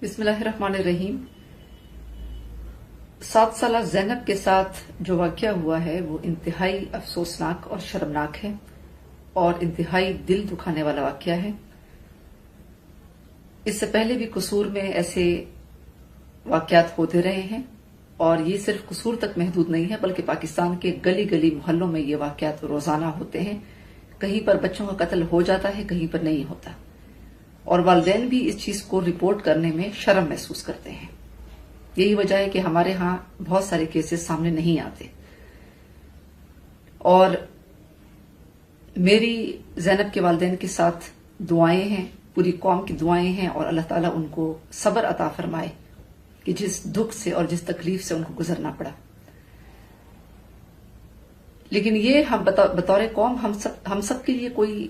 बिस्मिल्लाहिर्रहमानिर्रहीम। 7 साल ज़ैनब के साथ जो वाक़या हुआ है वो इंतहाई अफसोसनाक और शर्मनाक है और इंतहाई दिल दुखाने वाला वाक़या है। इससे पहले भी कसूर में ऐसे वाक़यात होते रहे हैं और ये सिर्फ कसूर तक महदूद नहीं है बल्कि पाकिस्तान के गली गली मोहल्लों में ये वाक़यात रोजाना होते हैं। कहीं पर बच्चों का कत्ल हो जाता है, कहीं पर नहीं होता और वालिदैन भी इस चीज को रिपोर्ट करने में शर्म महसूस करते हैं। यही वजह है कि हमारे यहाँ बहुत सारे केसेस सामने नहीं आते और मेरी ज़ैनब के वालिदैन के साथ दुआएं हैं, पूरी कौम की दुआएं हैं और अल्लाह ताला उनको सब्र अता फरमाए कि जिस दुख से और जिस तकलीफ से उनको गुजरना पड़ा। लेकिन ये हम बतौर कौम हम सब के लिए कोई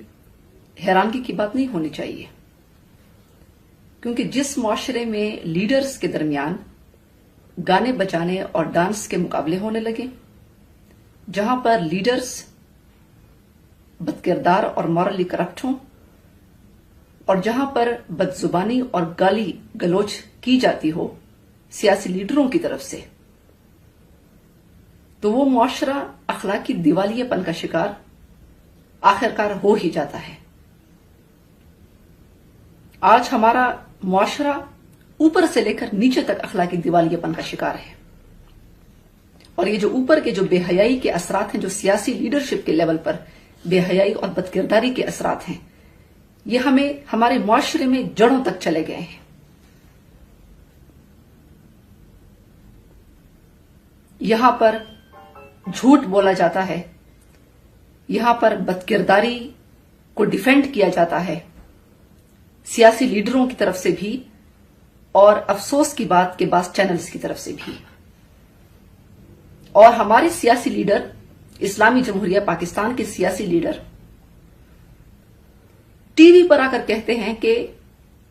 हैरानगी की बात नहीं होनी चाहिए, क्योंकि जिस मुआशरे में लीडर्स के दरमियान गाने बजाने और डांस के मुकाबले होने लगे, जहां पर लीडर्स बदकिरदार और मॉरली करप्ट हों और जहां पर बदजुबानी और गाली गलोच की जाती हो सियासी लीडरों की तरफ से, तो वो मुआशरा अखलाकी दिवालियापन का शिकार आखिरकार हो ही जाता है। आज हमारा मुआशरा ऊपर से लेकर नीचे तक अखलाकी दिवालियापन का शिकार है और ये जो ऊपर के जो बेहयाई के असरात हैं, जो सियासी लीडरशिप के लेवल पर बेहयाई और बदकिरदारी के असरात हैं, ये हमें हमारे मुआशरे में जड़ों तक चले गए हैं। यहां पर झूठ बोला जाता है, यहां पर बदकिरदारी को डिफेंड किया जाता है सियासी लीडरों की तरफ से भी और अफसोस की बात के बाद चैनल्स की तरफ से भी। और हमारे सियासी लीडर, इस्लामी जमहूरिया पाकिस्तान के सियासी लीडर टीवी पर आकर कहते हैं कि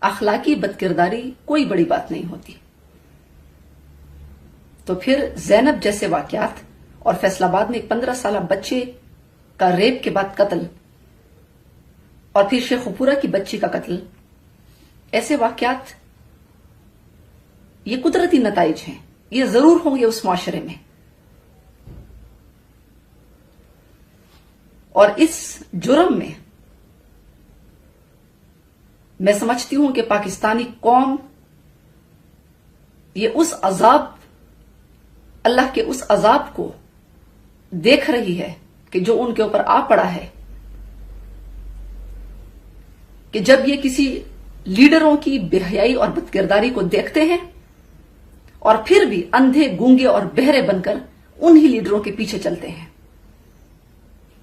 अखलाकी बदकिरदारी कोई बड़ी बात नहीं होती। तो फिर ज़ैनब जैसे वाकयात और फैसलाबाद में एक 15 साल बच्चे का रेप के बाद कत्ल और फिर शेखुपुरा की बच्ची का कत्ल, ऐसे वाकयात ये कुदरती नताइज हैं, ये जरूर होंगे उस मुआशरे में। और इस जुर्म में मैं समझती हूं कि पाकिस्तानी कौम ये उस अजाब, अल्लाह के उस अजाब को देख रही है कि जो उनके ऊपर आ पड़ा है, कि जब ये किसी लीडरों की बेहयाई और बदकिरदारी को देखते हैं और फिर भी अंधे, गूंगे और बहरे बनकर उन्हीं लीडरों के पीछे चलते हैं,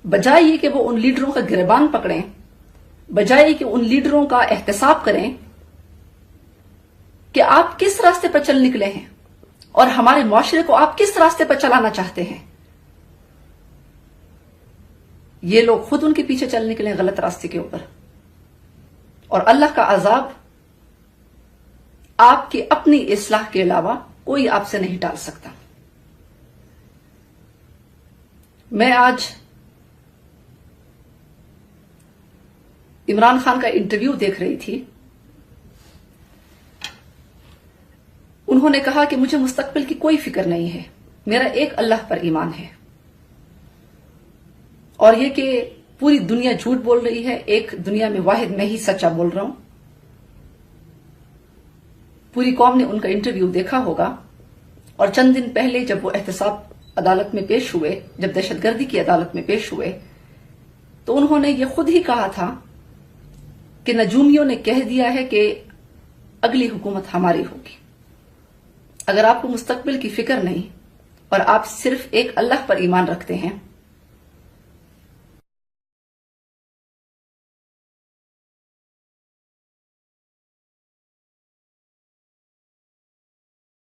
बजाय ये कि वो उन लीडरों का गिरबान पकड़ें, बजाय कि उन लीडरों का एहतसाब करें कि आप किस रास्ते पर चल निकले हैं और हमारे मुआशरे को आप किस रास्ते पर चलाना चाहते हैं। ये लोग खुद उनके पीछे चल निकले गलत रास्ते के ऊपर और अल्लाह का अजाब आपकी अपनी इस्लाह के अलावा कोई आपसे नहीं टाल सकता। मैं आज इमरान खान का इंटरव्यू देख रही थी। उन्होंने कहा कि मुझे मुस्तकबिल की कोई फिक्र नहीं है, मेरा एक अल्लाह पर ईमान है और यह कि पूरी दुनिया झूठ बोल रही है, एक दुनिया में वाहिद मैं ही सच्चा बोल रहा हूं। पूरी कौम ने उनका इंटरव्यू देखा होगा और चंद दिन पहले जब वो एहतसाब अदालत में पेश हुए, जब दहशतगर्दी की अदालत में पेश हुए, तो उन्होंने ये खुद ही कहा था कि नजूमियों ने कह दिया है कि अगली हुकूमत हमारी होगी। अगर आपको मुस्तकबिल की फिक्र नहीं और आप सिर्फ एक अल्लाह पर ईमान रखते हैं